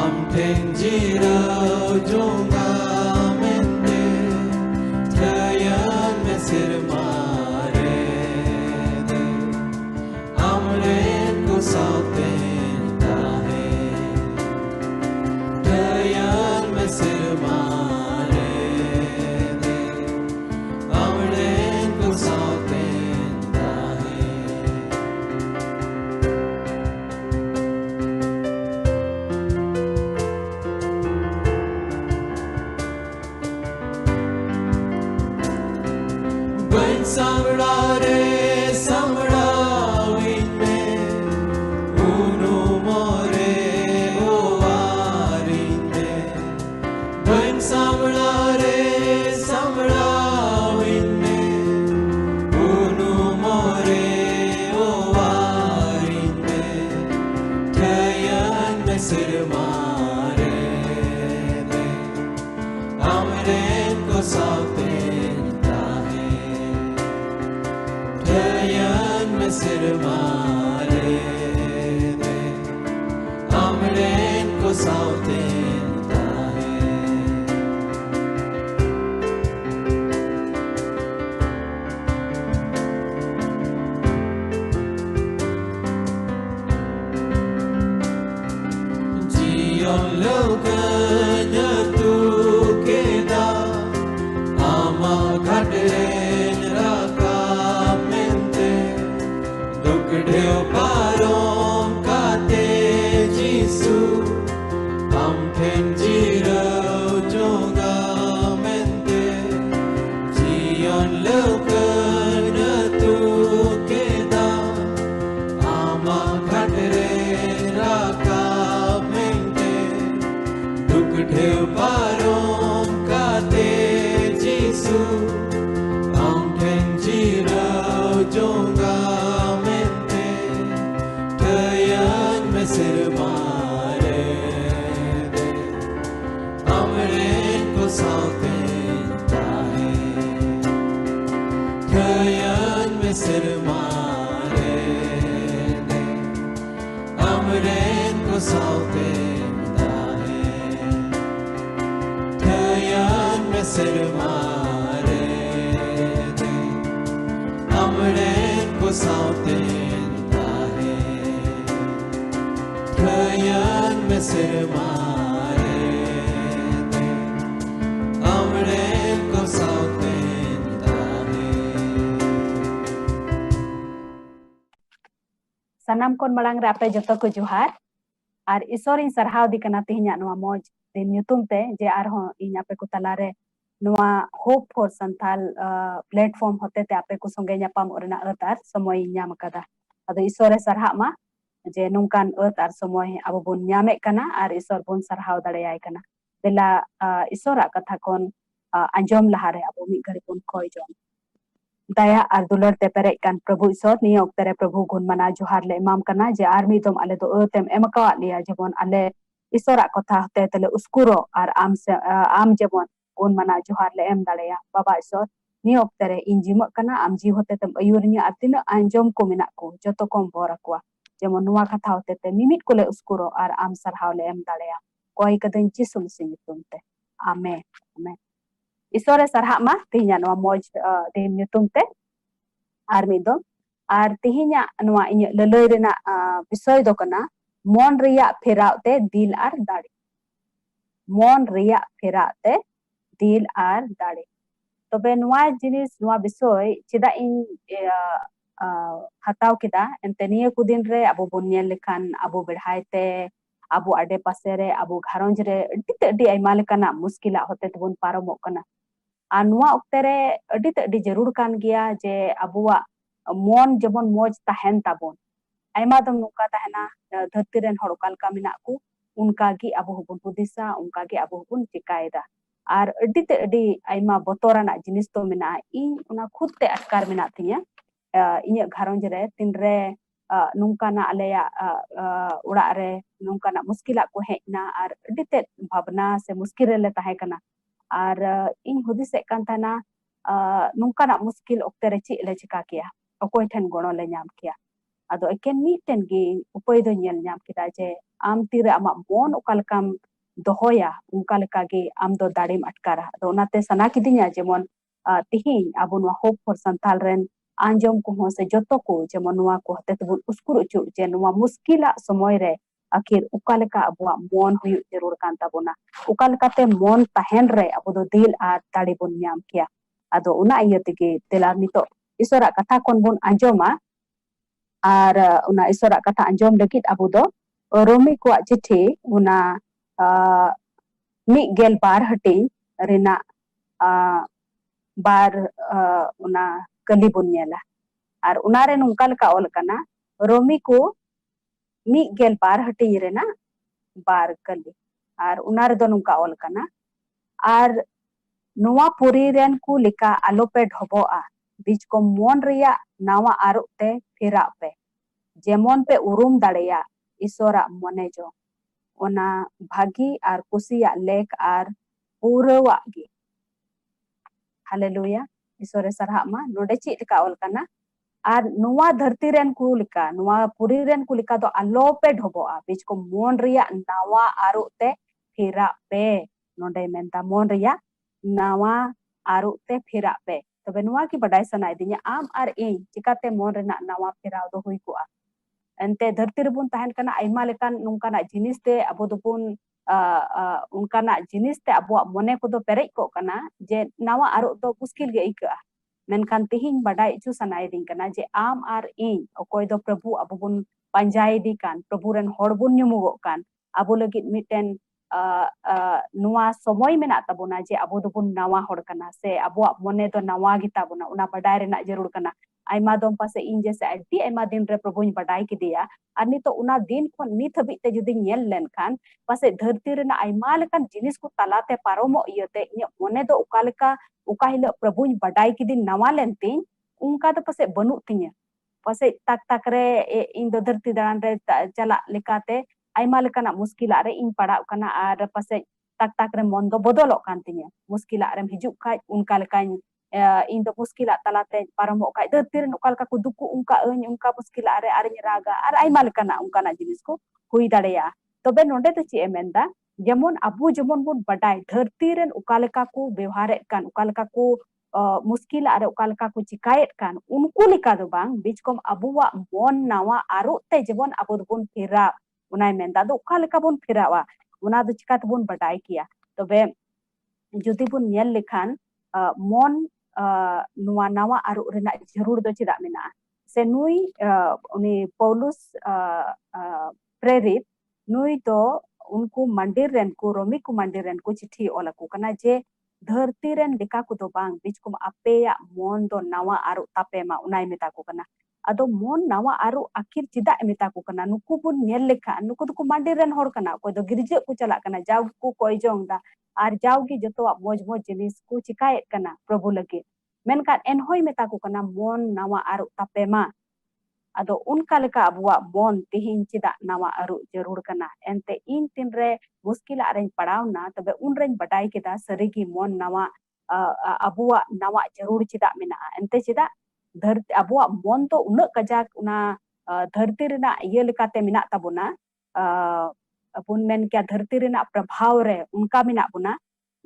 Amten jiro jonga mente Tayan mesir mare de Amren ko sauten tahe Tayan mesir mare de Amren ko sauten tahe When samrare samrawin me Unu more oarin me When samrare samrawin me Unu more oarin me Tayan mesir mare de Amren ko sauten tahe Tayan mesir mare de Amren ko sauten tahe Jiyon lokanya tu keda ama ghadren rakamente dukhdeo parom kate jisu amten jiro jonga mente jiyon lokanya tu keda ama ghadren rakamente dukhdeo parom kate jisu amten jiro jonga mente tayan mesir mare de amren ko sauten tahe tayan mesir mare de amren ko sauten tahe Tayan mesir mare de Amren ko sauten tahe Tayan mesir mare de Amren ko sauten tahe Sanam kon malang re ape joto ko johar ar isorin sarhaw di kana tihinya noa moj din nyutum te je arho inya ape ko talare noa hope for santal platform hote te ape ko songe nyapam orena atar somoy nyam kada ado isore sarha ma je nungkan atar somoy abo bun nyame kana ar isor bun sarhaw daleyai kana dela isora katha kon anjom lahare abo mi gari bun koy jom daya ar dular te perek kan prabhu isor ni oktere prabhu gun mana johar le imam kana je army dom ale do tem emaka liya jebon ale isora kotha te tele uskuro ar am jebon gun mana johar le em daleya baba isor ni oktere injima kana am ji hote tem ayurnya artina anjom ko menak ko joto kom borakwa jemon nuwa katha hote te mimit kule uskuro ar am sarhaw le em daleya koy kaden jisum singitum te amen amen isore sarha ma tihinya noa moj din nyutum te ar mido ar tihinya noa inya leloi rena bisoy do kana mon riya pheraw te dil ar dare mon riya pheraw te dil ar dare tobe noa jinis noa bisoy chida in hataw kida ente niya kudin re abo bun nyel lekhan abo bedhai te abo ade pasere abo gharonj re adi aima lekana muskila hote tebun paromok kana anwa oktere adi jarur kan gya je abuwa mon jebon moj tahen tabon aima dom nuka tahena dharti ren hor okalka menak ku unka gi abu hubun hudisa unka gi abu hubun chikaida ar adi aima botorana jinis to mena in una khud te atkar menak tinya inya gharonj re tinre nungkana aleya urak re nungkana muskila ko hejna ar adi te bhabna se muskil le tahekana ar ing hudisek kan thana nungkana muskil okte re chi le chika kiya okoy then gono le nyam kiya ado eken miten gi upay do nyel nyam kita je am tire ama mon ukalkam dohoya unka leka ge am do darim atkara ado onate sana kidinya jemon tihin abu noa hope for santal ren anjom ko se joto ko jemon noa ko hate tebun uskur ucu je noa muskila somoy re akhir uka leka abuak mon huyuk jarur kan tabuna uka lekate mon tahen re abu do dil ar tadi bun nyam kia ado una iya tege telar nito isora kata kon bun anjoma ar una isora kata anjom dekit abu do romi kuak cithi una Miguel bar hating rena bar una kali bun nyela ar unare nungkal ka ol kana romi ko Miguel bar hating rena bar kali ar unare do nungka ol kana ar noa puri ren ku lika alope dhoboa bij ko mon reya nawa aruk te phira pe jemon pe urum dareya isora monejo ona bhagi ar kusiya lek ar purawa gi haleluya isore sarha ma node chi lika ol kana ar noa dharti ren ku lika noa puri ren ku lika do alope dhoboa bij ko mon reya nawa aruk te phira pe node menta mon reya nawa aruk te phira pe tobe noa ki badai sanai dinya am ar in chikate mon rena nawa phira do hui ku ente dharti rebun tahan kana aima lekan nungkana jinis te abo dopun unkana jinis te abuak mone ko do perej ko kana je nawa aruk do muskil ge ika menkan tihin badai chu sanai ding kana je am ar in okoy do prabu abu bun panjai di kan prabu ren hor bun nyumugok kan abu lagit miten nuwa somoy menak tabuna je abu dopun nawa hor kana se abuak mone do nawa gita buna una badai rena jarur kana aima dom pase in jese adi aima din re prabuñ badai kidia ar nito una din khon nit habit te judi nyel len kan pase dharti rena aima lekan jinis ku talate paromo iyate inya mone do ukaleka uka hilo prabuñ badai kidin nawa len tin unka do pase banuk tinya pase tak tak re in do dharti daran re chalak lekate aima lekana muskila re in padau kana ar pase tak tak re mondo bodolok kan tinya muskila rem hijuk kai unka lekan indo muskila talate paramo kai dharti ren ukal ka kuduku unka unka muskila are raga ar aima lekana unka na jinis ko hui dareya tobe nonde to chi emenda jemon abu jemon bun badai dharti ren ukaleka ku ବ୍ୟବহাret kan ukaleka ku muskila are ukaleka ku chikaet kan unku lika do bang bijkom abuwa mon nawa aruk te jemon abu bun phira unai menda do ukaleka bun phirawa una do chikat bun badai kia tobe jodi bun nyel lekhan mon nuwa nawa aruk rena jarur do chida mena se nui uni Paulus prerit nui do unku mandir ren ku romi ku mandir ren ku chithi olaku kana je dharti ren leka ku do bang bijkum apeya mon do nawa aruk tapema unai meta ku kana ado mon nawa aruk akhir chida meta ku kana nuku pun nyel lekha nuku do ku mandir ren hor kana ko do girje ku chalak kana jaw ku koi jong da ar jaw gi joto moj moj jinis ku chikaet kana prabu lagi menkan enhoy meta ku kana mon nawa aruk tapema ado unka leka abuak mon tihin chida nawa aruk jarur kana ente in tinre muskila areng padawna tobe unren badai kita sarigi mon nawa abuak nawa jarur chida mena ente chida dharti abuak mon to unak kajak una dharti rena iya lekate menak tabuna bun men kya dharti rena prabhav re unka menak buna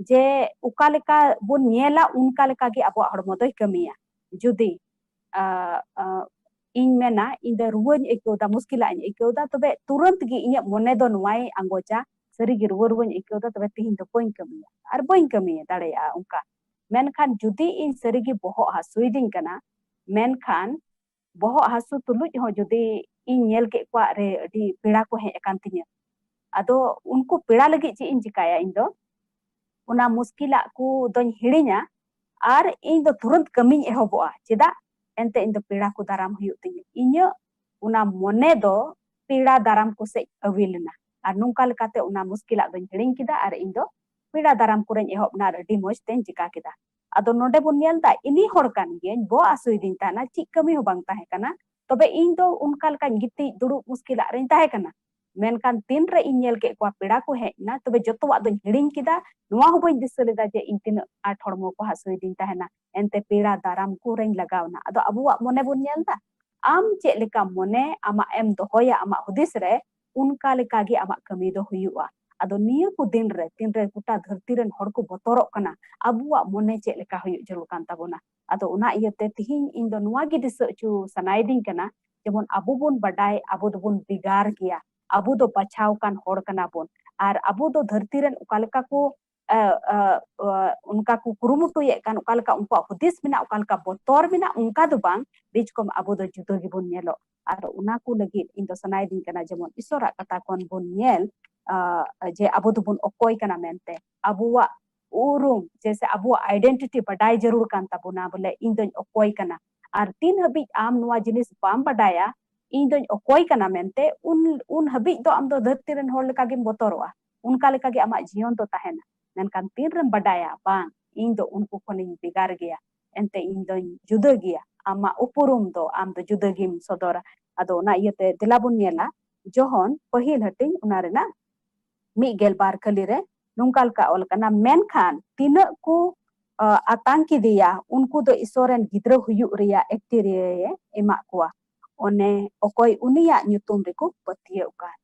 je uka leka bun nyela unka leka gi abuak hormo doy kamiya judi in mena in the ruwen ekoda muskila in ekoda tobe turant gi inya mone do nuai angoja seri gi ruwen ekoda tobe tihin do poin kamiya ar poin kamiya dareya unka menkan judi in seri gi boho hasuiding kana menkan boho hasu tuluj ho judi in nyel ke kwa re di pira ko he akan tinya ado unku pira lagi chi in jikaya indo una muskila ku doñ hirinya ar in do turant kamiñ ehoboa chida ente in do pira ku daram huyuk tinya inya una mone do pira daram ku se awilna ar nungka lekate una muskila doñ hiring kida ar in do pira daram kuren ehob na adi moj ten jika kita ado node bun nyel da ini hor kan gen bo asuidin tana chi kami ho bang tahe kana tobe in do unka leka giti duru muskila ren tahe kana menkan tin re inyel ke kwa pira ku he na tobe joto wa doñ hiring kida nuwa ho boy disolida je in tin at hormo ko hasuidin tahena ente pira daram ku ren lagawna ado abuwa mone bun nyel da am cek leka mone ama em dohoya ama hudis re unka leka gi ama kami do huyu'a. Ado niya ku din re kuta dharti ren hor ko botorok kana abuwa mone cek leka huyuk jarul kan tabona. Ado una iyate tihing indo nuwa gi disa chu sanaiding kana jemon abu bun badai abu do bun bigar gya abu do bachau kan hor kana bon ar abu do dharti ren ukaleka ku unka ku kurumutu ye kan ukaleka unku hudis mina ukaleka botor mina unka do bang bijkom abu do judo gi bun nyelo. Ado una ku lagi indo sanaiding kana jemon isora kata kon bun nyel je abu do bun okoi kana mente abuwa urung jese abuwa identity badai jarur kan tabuna bole indo okoi kana ar tin habit am nuwa jinis bam badaya indo okoi kana mente un habit do am do dharti ren hor leka gim botoroa unka leka gi amak jion do tahena menkan tin rem badaya bang indo unku koning bigar gya ente indo juda gya ama upurum do am do juda gim sodora. Ado na iyate dilabun nyela johon pahil hating una rena mi gelbar kalire nungkal ka ol kana menkan tina ku atangki dia unku do isoren gidra huyuk ria ektirie emak kuah one okoi unia nyutum riku patia ukan.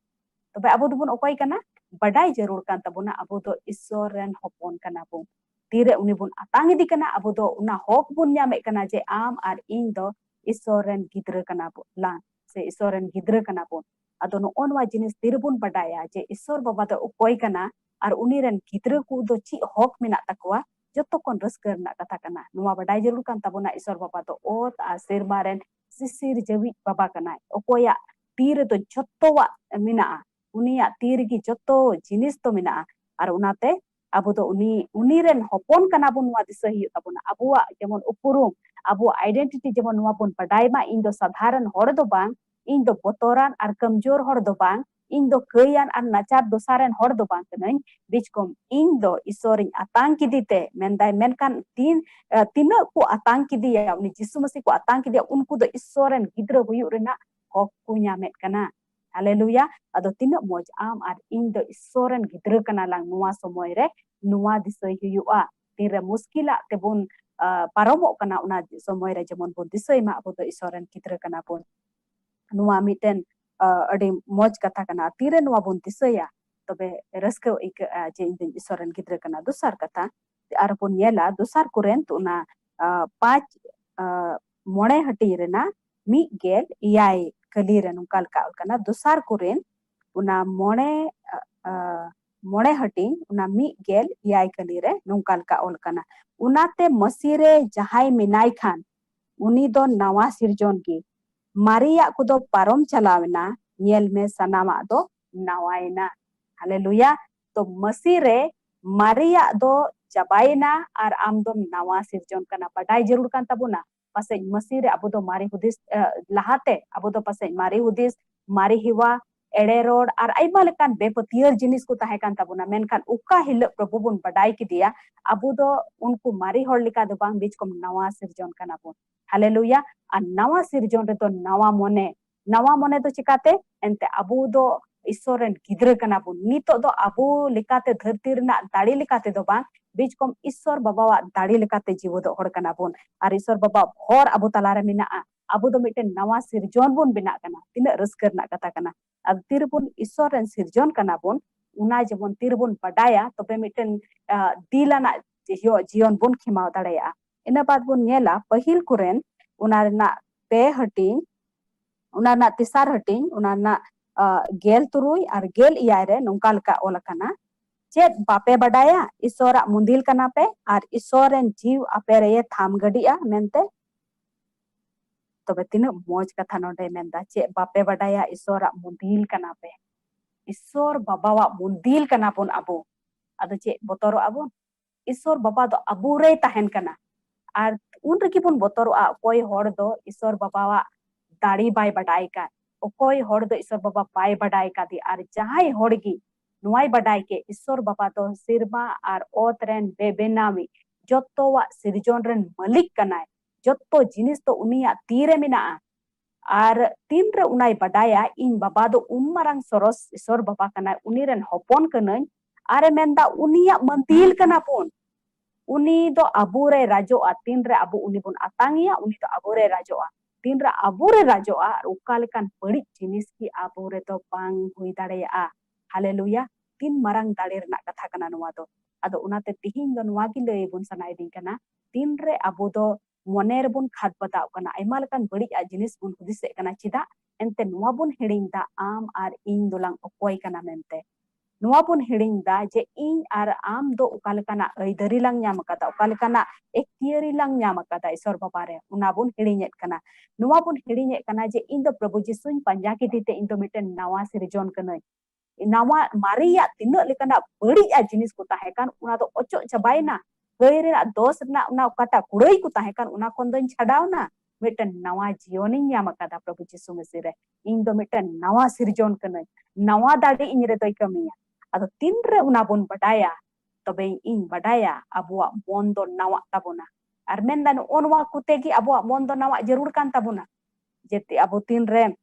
Tobe abu dubun okoi kana badai jarur kan tabuna abu do isoren hopon kana bun tire uni bun atangi di kana abu do una hok bun nyame kana je am ar indo isoren gidra kana bun lang se isoren gidra kana bun. Ado no onwa jinis tire bun badaya je isor baba do okoi kana ar uniren gidra ku do chi hok mina takwa joto kon raskar na kata kana nuwa badai jarur kan tabuna isor baba do ot asir maren sisir jawi baba kana okoya tire do joto wa mina unia tirgi joto jinis to mina ar unate abu do uniren hopon kana bun wa disa hiu tabuna abuwa jemon upurum abu identity jemon nuwa bun badai ma indo sadharan hor do bang indo botoran ar kamjor hor do bang indo kayan ar nacar dosaren hor do bang keneng bijkom indo isoring atang kidite mendai menkan tina ku atang kidia uni jisu masih ku atang kidia unku do isoren gidra huyu rena hok punya met kana. Haleluya. Ado tina moj am ar indo isoren gidra kana lang nuwa somoy re nuwa disay huyua tira muskila tebun paromo kana una somoy re jemon bun disay ma abu do isoren gidra kana pun nuwa miten adi moj kata kana tira nuwa bun disaya tobe raska ik je indo isoren gidra kana dusar kata ar pun yela dusar kuren tuna 5 mone hati rena mi gel iyai kalire nungkal ka kana dusar kuren una mone hati una mi gel iyai kalire nungkal ka ol kana unate masire jahai minai khan uni do nawa sirjon gi maria kudo parom chalawna nyel me sanama do nawaina. Haleluya. To masire maria do jabaina ar amdom nawa sirjon kana badai jarur kan tabuna pasai masire abu do mari hudis lahate abu do pasai mari hudis mari hiwa ede road ar aima lekan bepatier jinis ku tahe kan tabuna menkan uka hil prabu bun badai ki dia abu do unku mari hor lika do bang bij kom nawa sirjon kana bun. Haleluya. An nawa sirjon re to nawa mone do chikate ente abu do isoren gidra kana bun nito do abu likate dharti rena dadi likate do bang bijkom isor babawa dadi likate jiwo do hor kana bun ar isor baba hor abu talare mina abu do miten nawa sirjon bun bina kana tina raskar na kata kana ad tirpun isoren sirjon kana bun una jemon tirbun badaya tobe miten dilana jion bun khimau dadaya. Ina bad bun nyela pahil kuren una na pe hating una na tisar hating una na gel turui ar gel iare nungkal ka olakana chet bape badaya isora mundil kana pe ar isoren jiw apere ye tham gadia mente tobe tina moj katha node menda chet bape badaya isora mundil kana pe isor babawa mundil kana pun abu ado chet botoro abu isor baba do abure tahen kana ar un reki pun botoro a koi hor do isor babawa dadi bai badai ka okoi hor do isor baba bai badai ka di ar jahai horgi nuai badai ke isor baba do sirma ar otren bebenami joto wa sirjon ren malik kanai joto jinis to unia tire mina ar tinre unai badaya in baba do marang soros isor baba kanai uniren hopon kanai are menda unia mantil kana pun uni do abure rajo a tinre abu uni bun atangia uni do abure rajo a tinra abure rajoa ukalekan beri jenis ki abure to bang hui dareya. Haleluya. Tin marang dalir nak kata kana nuwa do. Ado unate tihin do nuwa ki lay bun sanai din kana. Tinre abu do moner bun khat bata kana. Aimal kan beri jenis bun hudise kana cida. Ente nuwa bun hiring da am ar in dolang okoi kana mente. Nuwa pun hiring da je in ar am do ukalekana aidari lang nyam kata ukalekana ektiari lang nyam kata isor babare una pun hiringet kana nuwa pun hiringet kana je in do Prabhu Jisuñ panjaki tite in do miten nawa sirjon kana nawa maria tinak lekana beri jenis ku tahekan una do ocok cabaina gaire na dos na una kata kurei ku tahekan una kondon chadauna miten nawa jioning nyam kata Prabhu Jisu mesire in do miten nawa sirjon kana nawa dadi inyre toy kamiya atau tinre una bun badaya tobe in badaya abuak mondo nawak tabuna armen dan onwa kutegi abuak mondo nawak jarur kan tabuna jeti abu tinre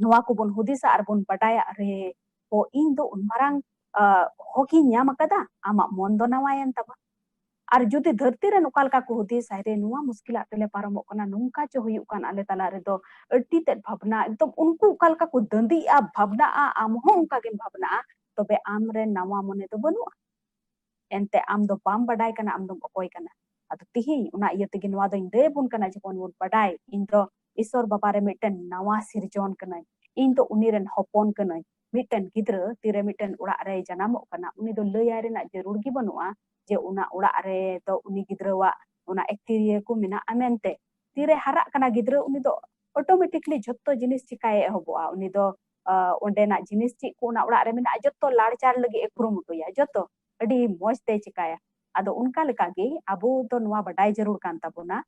nuwa ku bun hudisa ar bun badaya re o indo un marang hoki nyama kada ama mondo nawayan taba ar judi dharti re nukal ka ku hudisa re nuwa muskila tele paramo kana nungka cho huyuk kan ale tala re do erti tet bhabna ekdom unku ukal ka ku dandi a bhabna a amho unka gen bhabna tobe amre nawa mone to banu ente am do bam badai kana am do okoi kana atu tihi una iya tegi nuwa do inde bun kana jepon bun badai indo isor babare miten nawa sirjon kana indo uniren hopon kana miten gidra tire miten ura re janamok kana uni do leyare na jarur gi banua je una ura re to uni gidra wa una ektirie ku mina amente tire harak kana gidra uni do automatically jotto jinis chikaye hoboa uni do onde nak jenis cik ku nak urak remina joto larcar lagi ekrum tu ya joto adi moj te cikaya ado unka leka ge abu to nuwa badai jarur kan tabuna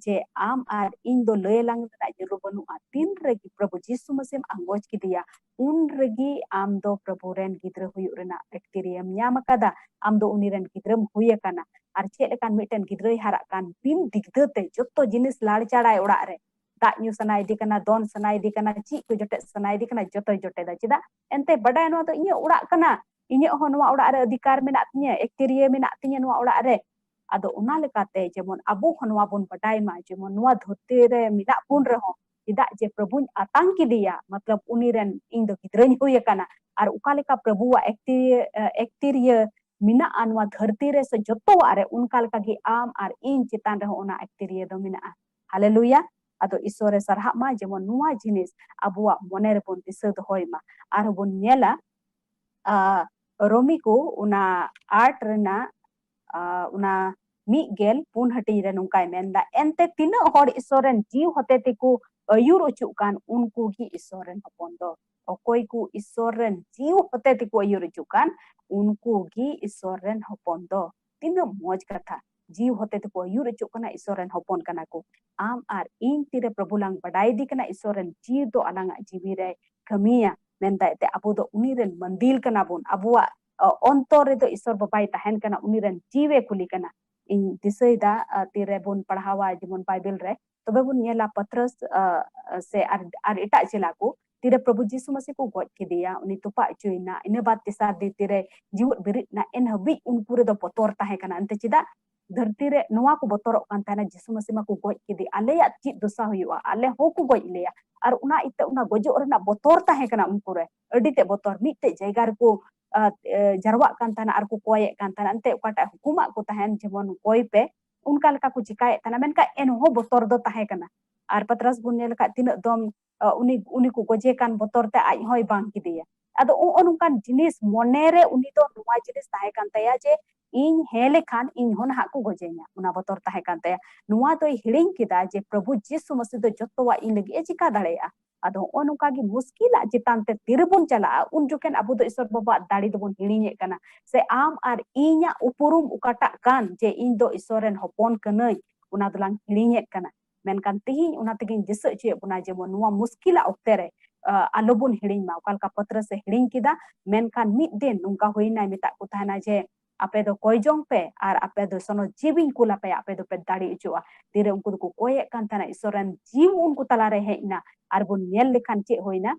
je am ar indo lelang nak jarur banu atin regi Prabhu Jisu Mesih anggoj ki dia un regi am do Prabhu ren gidra huyuk rena bakterium nyama kada am do uniren gidra huya kana ar cek lekan miten gidra harakan pin digde te joto jenis larcarai urak re tak nyu sanai di kana don sanai di kana cik ku jotet sanai di kana joto jotet da cida ente badai no to inya urak kana inya ho nuwa urak re adhikar menak tinya ekteria menak tinya nuwa urak re ado una lekate jemon abu ho nuwa bun badai ma jemon nuwa dhote re menak pun reho tidak je Prabhu atang ki dia matlab uniren indo gidrany hoya kana ar ukaleka Prabhu wa ekteria mina anwa dharti re se joto are unkal kagi am ar in citan reho una ekteria do mina haleluya atau isore sarhak ma jemon nuwa jenis abuak moner pun disa dohoi ma ar bun nyela romiku una art rena una migel pun hati re nungkai menda ente tina hor isoren jiw hote tiku ayur ucukan unku gi isoren hapondo okoi ku isoren jiw hote tiku ayur ucukan unku gi isoren hapondo tina moj kata jiw hote tiku ayur ucukana isoren hopon kana ku am ar in tire Prabhu lang badai di kana isoren jiw do alanga jiwire kamiya menda ite abu do uniren mandil kana bun abuwa ontor itu isor babai tahen kana uniren jiwe kuli kana in disai da tire bun padhawa jemon Bible re tobe bun nyela Patras se ar ita cilaku tire Prabhu Jisu Mesih ku goj kidia uni tupak cuina ina bat tisar di tire jiwut birit na en habi unkure do potor tahen kana ante cida dharti re nuwa ku botorok kan tana Jisu Mesih ma ku goj kidi ale ya cik dosa huyua ale ho ku goj leya ar una ite una gojok rena botor tahen kana unkure adi te botor mitte jaigar ku jarwak kan tana ar ku koyek kan tana ante ukata hukuma ku tahen jemon koi pe unka leka ku cikai tana men ka en ho botor do tahen kana ar Patras bun nyel ka tinak dom uni ku gojekan botor te aj hoi bang kidia ado onungkan jenis monere uni do nuwa jenis tahen kan taya je in hele khan in hon haku gojenya una botor tahe kan taya nuwa toy hiring kida je Prabhu Jisu Mesih do jotowa in lagi chika dareya ado onuka gi muskila jitan te tirbun chala un juken abu do isor baba dari do bun hiringe kana se am ar inya upurum ukata kan je in do isoren hopon kanai una dolang hiringe kana menkan tihi una tigin jese che buna je nuwa muskila oktere alobun hiring ma ukal ka patra se hiring kida menkan mid den nungka hoina mita ku tahana je ape do koijong pe ar ape do sono jibing kula pe ape do pe dari ujua dire unku ku koyek kan tana isoran jiw unku talare heina ar bun nyel lekhan che hoina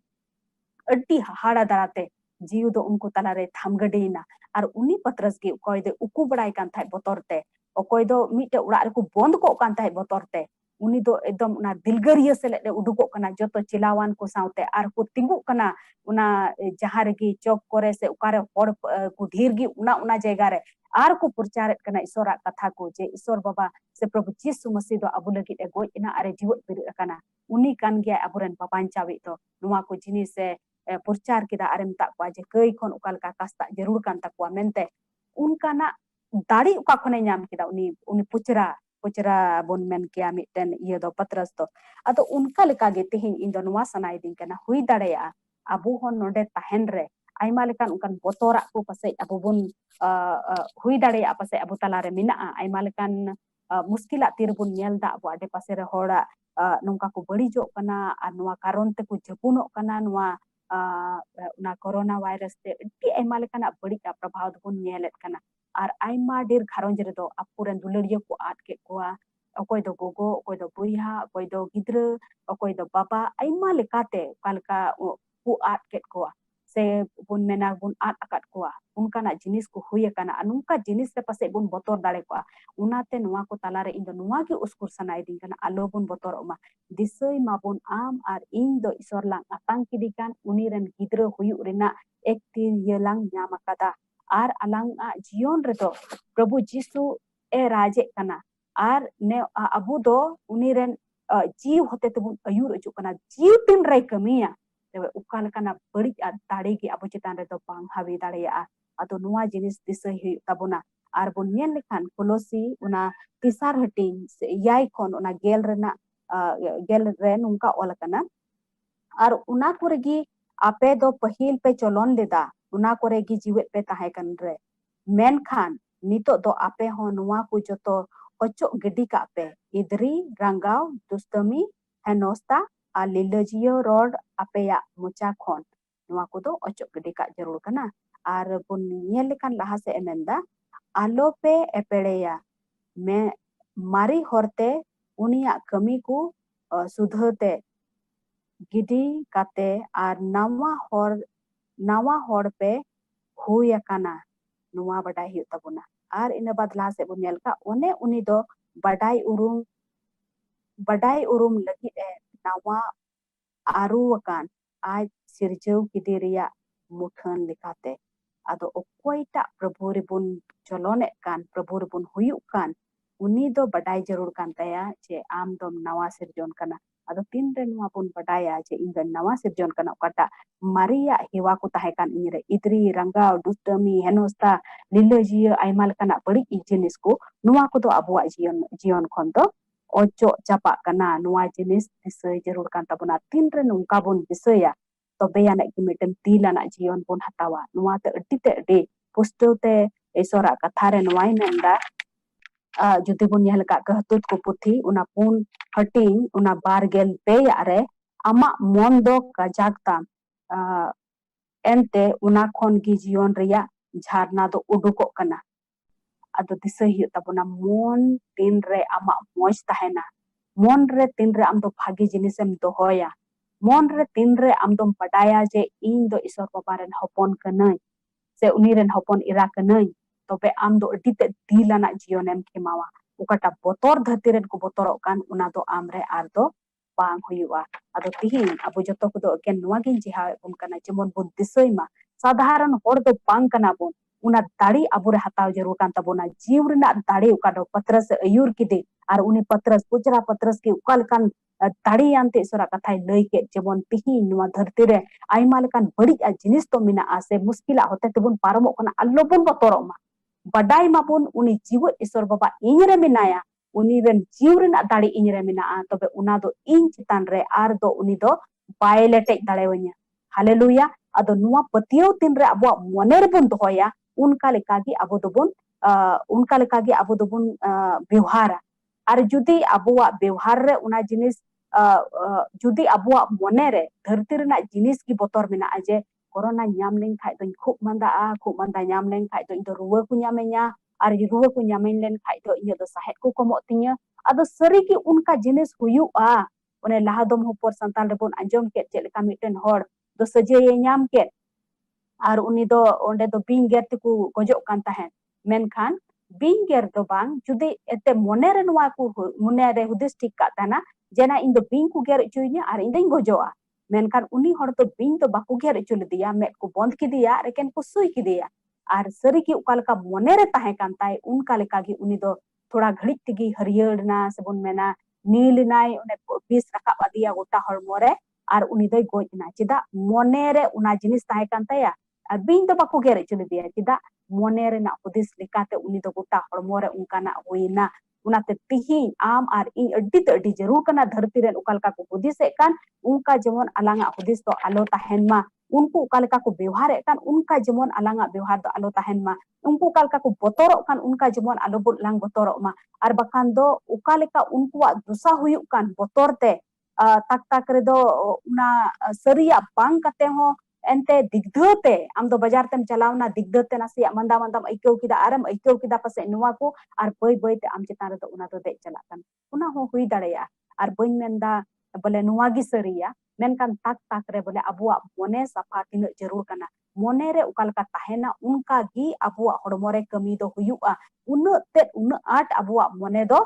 adi hahara darate jiw do unku talare thamgadeina ar uni Patras ge koy de uku badai kan thai botorte okoy do mite urak reku bond ko kan thai botorte uni do ekdom una dilgaria selek de udukok kana joto cilawan ko saute ar ko tinggu kana una jaha regi chok kore se ukare hor ku dhir gi una jayga re ar ko purcharet kana isora katha ko je isor baba se prabhu jisu masih do abu lagi e goj ina are jiwot biru kana uni kan gya aburen papancawi to nuwa ko jinis se purchar kita arem tak ko aje kei kon ukal ka kasta jarur kan takwa mente unkana dari uka khone nyam kita uni puchra bon men kia miten iya do patras to ato unka leka ge tehin indo nuwa sanai ding kana hui darea abu hon node tahen re aima lekan ukan botorak ko pasai abu bun hui darea pasai abu talare mina aima lekan muskilat tirbun nyel da abu ade pasere hora nungka ko bari jo kana anwa karon te ko jepunok kana nuwa na corona virus te ti aima lekan bari ka prabhav bun nyelet kana ar aima dir gharon jere do apuren dulariya ko atke koa okoy do gogo okoy do buiha okoy do gidra okoy do baba aima lekate kalka ku atke koa se bun mena bun at akat koa unkana jinis ko huya kana anungka jinis se pase bun botor dale koa unate nuwa ko talare indo nuwa ki uskur sanai ding kana alo bun botor oma disoi mabun am ar indo isor lang atang kidikan uniren gidra huyu rena ekti yelang nyamakada ar alang jion redo Prabhu Jisu raje kana ar ne abu do uniren jiw hote tebun ayur ujuk kana jiw tin rai kamiya tewe ukal kana beri tare gi abu citan redo pang hawi dare ya atau nuwa jenis dise tabuna ar bun nyen lekan kolosi una tisar hating yai kon una gel rena gel ren unka ola kana ar una kuregi ape do pahil pe cholon leda una koregi jiwet pe tahekan re menkan nitok do ape ho nuwa ku joto ocok gedi ka pe idri rangau dustami henosta a lilajio road ape ya mucha khon nuwa ku do ocok gedi ka jarur kana ar bun nyelekan lahase emenda alope epereya me mari horte unia kami ku sudhate gidi kate ar nawa hor pe huya kana nuwa badai hiu tabuna ar ina badla se bunyal ka one uni do badai urum lagi nawa aru kan aj sirjau kidiria muthan likate ado okoita prabhu ribun cholone kan prabhu ribun huyu kan uni do badai jarur kan taya je am dom nawa sirjon kana ado tin ren wapun badaya je inggan nawa sirjon kana kata Maria hewa ku tahekan inyre idri rangau dustami henosta lilajia aimal kana beri jenis ku nuwa ku do abuak jion konto ojo capak kana nuwa jenis disay jarur kan tabuna tin ren ungkabun disaya tobe anak kimiten tila nak jion pun hatawa nuwa te edite de pustu te esora kathare nuwai menda judi bun nyel ka kehtut ku puthi una pun hating una bargel pe are ama mondo kajakta ente una khon gi jion reya jharna do udukok kana ado disay hiu tabuna mon tin re ama moj tahena mon re tin re am do bhagi jinisem dohoya mon re tin re am dom padaya je in do isor babaren hopon kanai se uniren hopon ira kanai tobe am do edite dilana jionem kemawa ukata botor dhatiren ku botorok kan una do amre ar do bang huyua ado tihin abu joto ku do ken nuwa gin jiha bun kana jemon bun disoi ma sadharan hor do bang kana bun una dari abure hataw jarur kan tabuna jiw rena dari ukado patras ayur kide ar uni patras pujra patras ki ukal kan tadi ante sura kathai lei ke jemon tihi nuwa dharti re aima lekan badi jinis to mina ase muskila hote tebun paramo kana allobun botorok ma badai mapun uni jiwet isor baba inyre minaya uni ren jiwren dali inyre mina tobe una do in citan re ar do uni do bailete dalewanya haleluya ado nuwa patio tin re abu moner bun dohoya unka lekagi abu dobun ବ୍ୟବhara ar judi abuwa ବ୍ୟବhar re una jinis judi abuwa monere dharti rena jinis ki botor mena aje corona nyam len khai do khub manda nyam len khai do indo ruwa ku nyamenya ar ruwa ku nyamen len khai do inya do sahet ku komok tinya ado sari ki unka jinis huyu one lahadom hopor santal rebon anjom ket chet leka miten hor do saje nyam ket ar uni do onde do bing get ku gojok kan tahen menkhan Binger do bang judi ete monere noa ku monere hudis tik kat tana jena in the bing ku ger cuinya ar in gojoa menkan uni hor to bing to baku ger cul dia met ku bond ki dia reken ku sui ki dia ar seri ki ukalka monere tahe kan tai unka leka gi uni do thoda ghadik tigi hariyer na sebon mena nil nai one bis rakap adia gota hormore ar uni doi goj na cida monere una jinis tahe kan taya ar bing to baku ger cul dia cida monere na hudis lekate uni do gota hormore unkana huina unate tihi am ar in adi jarur kana dharti ren ukalka ku hudis kan unka jemon alanga hudis to alo tahen ma unku ukalka ku ବ୍ୟବହାର kan unka jemon alanga ବ୍ୟବହାର do alo tahen ma unku ukalka ku botorok kan unka jemon alo bot lang botorok ma ar bakan do ukalka unkuak dosa huyuk kan botor te tak tak redo una seria bang kate ho ente digdete am do bajar tem chalawna digdete nasi manda mandam aikeu kida aram aikeu kida pase nuwa ko ar boy boy te am chitan do una do de chalakan una ho hui dareya ar boy menda bole nuwa gi seria menkan tak tak re bole abuak mone safa tinu jarur kana mone re ukalka tahena unka gi abuak hormore kami do huyuka una tet una art abuak mone do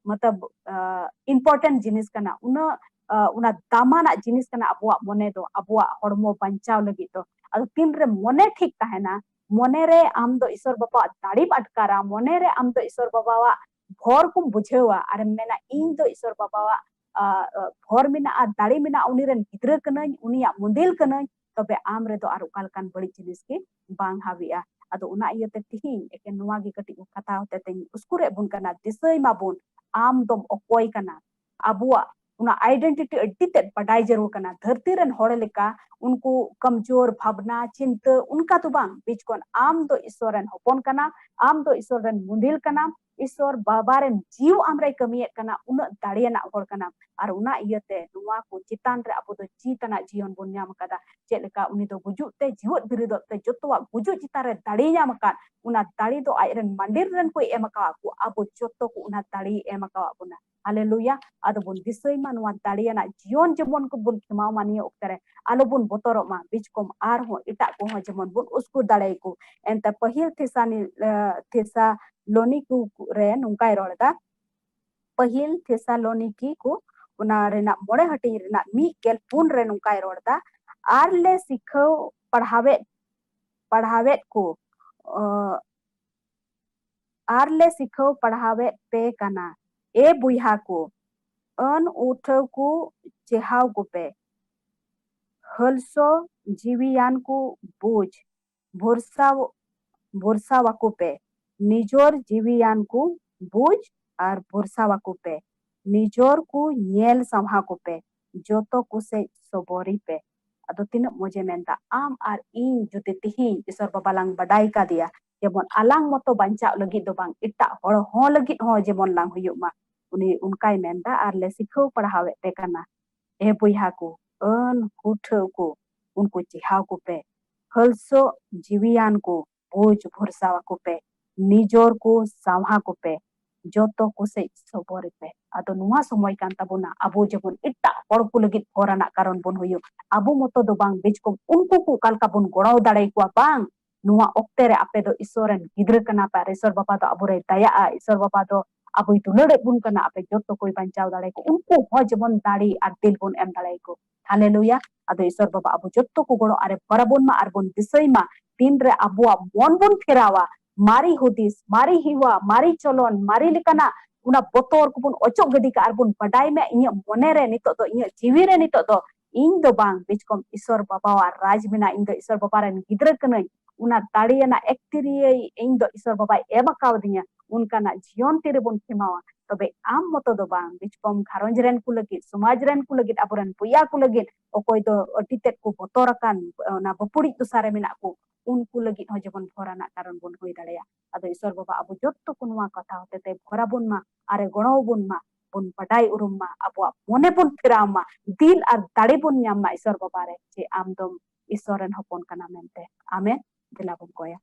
matab important jinis kana una damana jinis kana abuak mone do abuak hormo bancao lagi do ado tin re mone ठीक tahena mone re am do isor baba dadi atkara mone re am do isor baba wa bhor kum bujhewa ar mena in do isor baba wa bhor mina a dadi mina uni ren gidra kana unia mundil kana tobe am re do ar ukalkan badi jinis ki bang habia ado una iyote tihin eken nuwa gi kati kata hote ten uskure bun kana disai mabun am dom okoi kana abuak una identity अड्डीते पढ़ाई जरूर करना धरती run होड़े लेका उनको कमजोर भावना चिंता उनका तो बांग बीच कोन आम तो ईश्वरन होपन करना आम तो ईश्वरन मुंदिल करना ईश्वर बाबारन जीव आमरे कमियत करना उन दाड़ियाना होड़ करना और उना इयते नुवा को चितान रे अबो दो जीतना जीवन बन ᱧᱟᱢ kada चेलेका उनी दो गुजुत ते जीवत बिरिदत ते जोतवा गुजुत चितान रे दाड़ी ᱧᱟᱢ का उना दाड़ी दो आयरन मंदिर रन को एम का को अबो जोतो को उना दाड़ी एम का बुना hallelujah adobun disai manwa dariana jion jemon ko bun kemau mani oktare alobun botorok ma bijkom ar ho ita ko ho jemon bun usku dalai ko enta pahil thesa loniku re nungkai rolda pahil thesa loniki ko una rena mole hati rena mi gel pun re nungkai rolda ar le sikhau पढ़ावे को ar le sikhau पढ़ावे pe kana e buiha ko an uthku chehau gupe halso jiwiyan ku buj भरसा wakupe nijor jiwiyan ku buj ar भरसा wakupe nijor ku nyel samha kupe joto kuse sobori pe ado tinuk moje menta am ar in jute tihin isor babalang badai ka dia jemon alang moto bancak lagi do bang ita hor ho lagi ho jemon lang huyuk ma uni unkai menta ar le sikhau पढ़ावे pe kana e buiha ku an huthau ku unku chihau ku pe halso jiwiyan ku buj भरसा ku pe nijor ku samha ku pe joto ku se sobori pe ado nuwa somoy kan tabuna abu jebon ita hor ku lagit horana karon bon huyu abu moto do bang bijkom unku ku kalka bun gorau darai ku bang nuwa oktere ape do isoren gidra kana pa resor bapa do abure daya a isor bapa do abu itu lede bun kana ape joto koi bancau darai ku unku ho jebon dari adil bun em darai ku haleluya ado isor bapa abu joto ku goro are parabun ma arbun disai ma tin re abu mon bun ferawa mari hudis mari hiwa mari cholon mari likana una botor ku bun ocok gedi ka arbun badai me inya monere nitok do inya jiwi re nitok do इन दो बांग बिचकोम ईश्वर बाबा राज बिना इन दो ईश्वर बाबा run गिद्र कनई उना दाड़ियाना एक्टिरिये इन दो ईश्वर बाबा एबा कावदिया उनका ना जीवन तेरे बन खिमावा तबे आम मतो दो बांग बिचकोम घारंज रेन ku lagit समाज rain ku lagit aburan puya ku lagit okoy do titet ku botorakan na bapuri tu sare mena ku unku lagit ho jebon phorana karon bun hoi dalaya ado Ishwar Baba abu jotto kunwa kata hotete phorabun ma are gono bun ma bun padai urum ma abu mone bun firama dil ar dare bun nyam ma Ishwar Baba re je amdom Eswaran hopon kana mente amen dilabun koya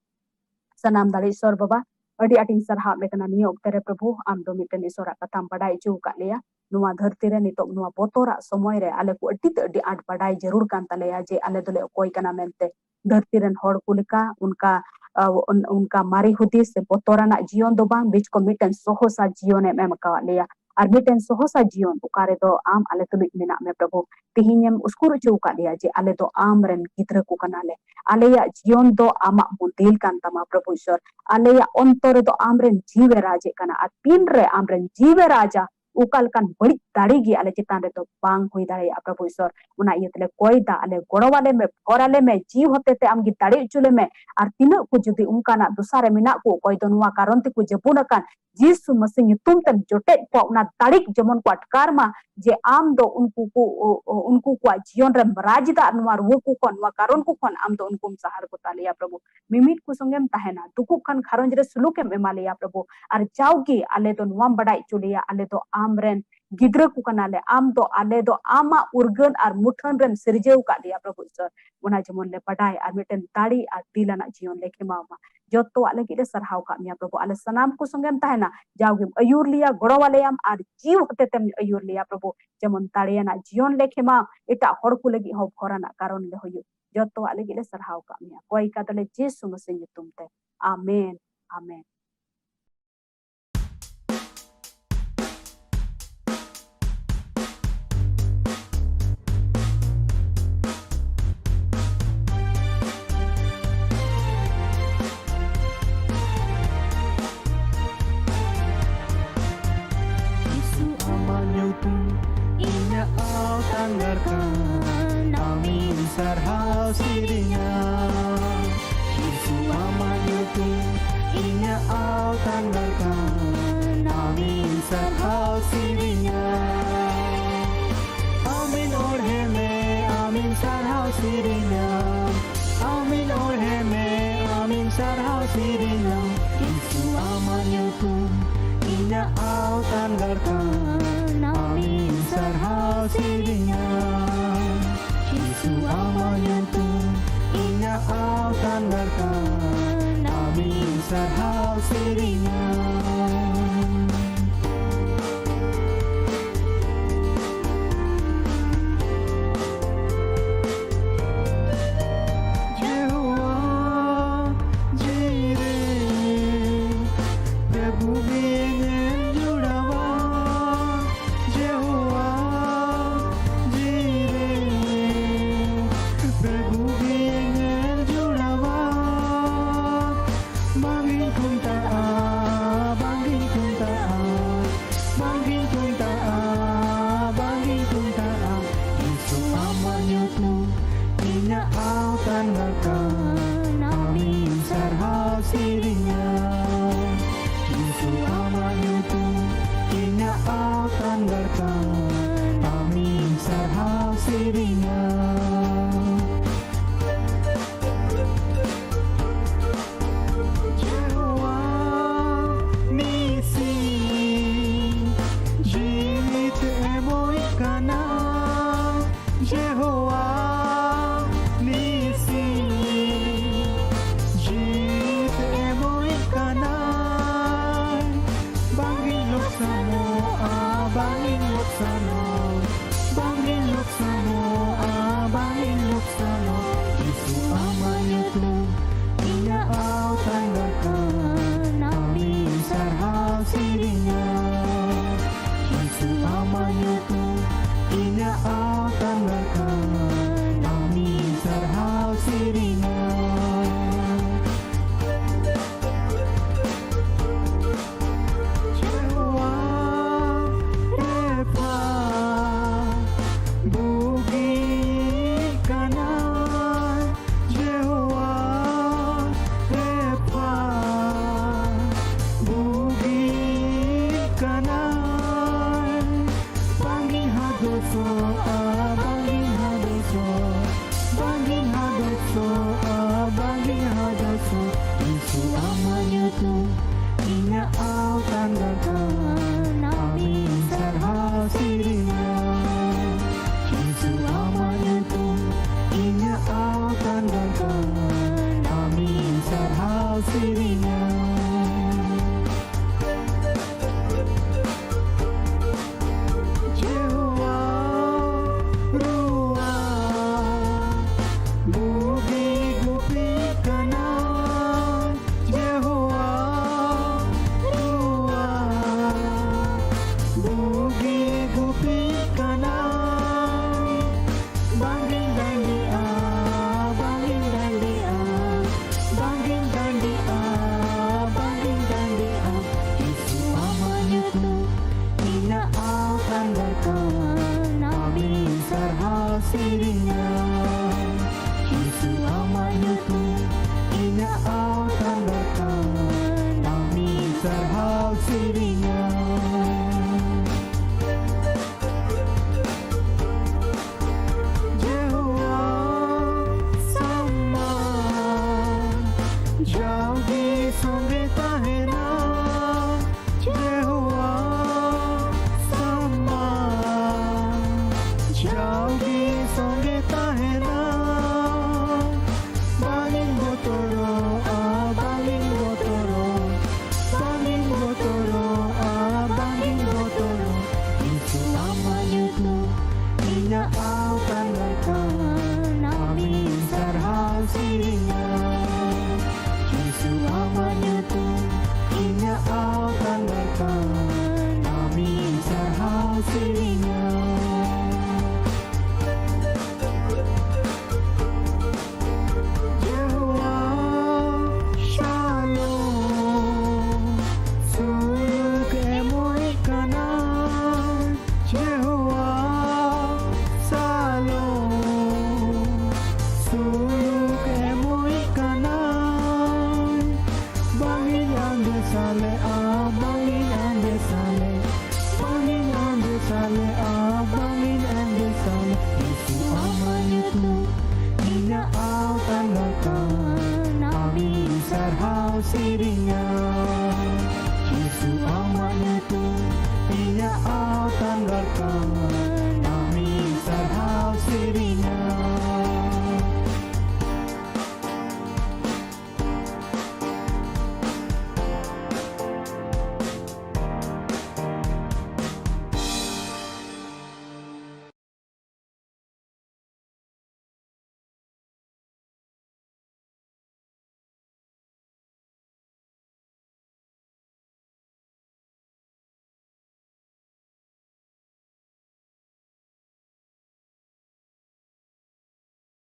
sanam dali Ishwar Baba adi ating sarha mekana ni oktere prabhu amdo miten Ishwar katam padai chu ka leya nuwa dharti re nitok nuwa botora somoy re ale ku adi at padai jarur kan taleya je ale dole okoi kana mente धरती run हड़ को लेका उनका उनका मारी हुदीस से बोतोराना जीवन दो बांग बीच को मिटन सोहोसा जीवन एम का लिया और मिटन सोहोसा जीवन उकारे दो आम आले तुलिक मेना में प्रभु तिहिnyam उसको रुचु का लिया जे आले दो आम रन गिद्र को कनाले आले या जीवन दो आमा मुंदिल kan tama प्रभु ईश्वर आले या अंतरे दो आम रन जीवे राजे कना अतीन रे आम रन जीवे राजा ukal kan balik dari gi ale चितान रे तो बांग हुई दारे प्रभु ईश्वर उना इयतले कोई दा ale गोड़वाले में कोराले में जी होते ते आम गी दाड़ी चुले में आर तिना को जुदी उनका ना दुसारे मिना को कोई तो नुआ कारण ते को जपुना kan Jisshu Masih nyutum tem jotet po una tarik jemon ko atkar ma je am do unku ko jion re merajida nuar wuku kon wa karon ku kon am do unkum sahar ko talia Prabhu mimit ku songem tahena tukuk kan kharon jere sulukem emalia Prabhu ar jaugi ale do nuam badai chulia ale do amren गिद्र को कनाले आम दो आले दो आमा उर्गन और मुठन run सिरजेव का दिया प्रभु ईश्वर उना जमन ले पढ़ाई और मिटन ताड़ी और दिलाना जीवन लेके मामा जो तो आले के सरहाव का मिया प्रभु आले सनाम को संगम ताहेना जाओगे अयूर लिया गड़ो वाले आम और जीव होते तम अयूर लिया प्रभु जमन ताड़िया ना जीवन लेके मा इटा हर को लगी हो भराना कारण ले होयो जो तो आले के सरहाव का मिया कोई का दले यीशु मसीह तुमते आमेन आमेन Tanggarkan amin sarhau sirinya Yesu aman yutu inya au tanggarkan amin sarhau sirinya amin orhe me amin sarhau sirinya amin orhe me amin sarhau sirinya Yesu aman yutu inya au tanggarkan amin sarhau sirinya Yesu aman tu inya au tanggarkan amin sarhau sirinya Bagi kun taat sirinya. Yehovah sama jauh di sorga tahena. Yehovah sama jauh di sorga tahena. Bangin botoro bangin botoro bangin botoro bangin botoro. Itu amanku inya akan lakukan. Amin sarhau sirinya. Yesu amanku inya akan lakukan. Amin sarhau sirinya. Sirinya Yesus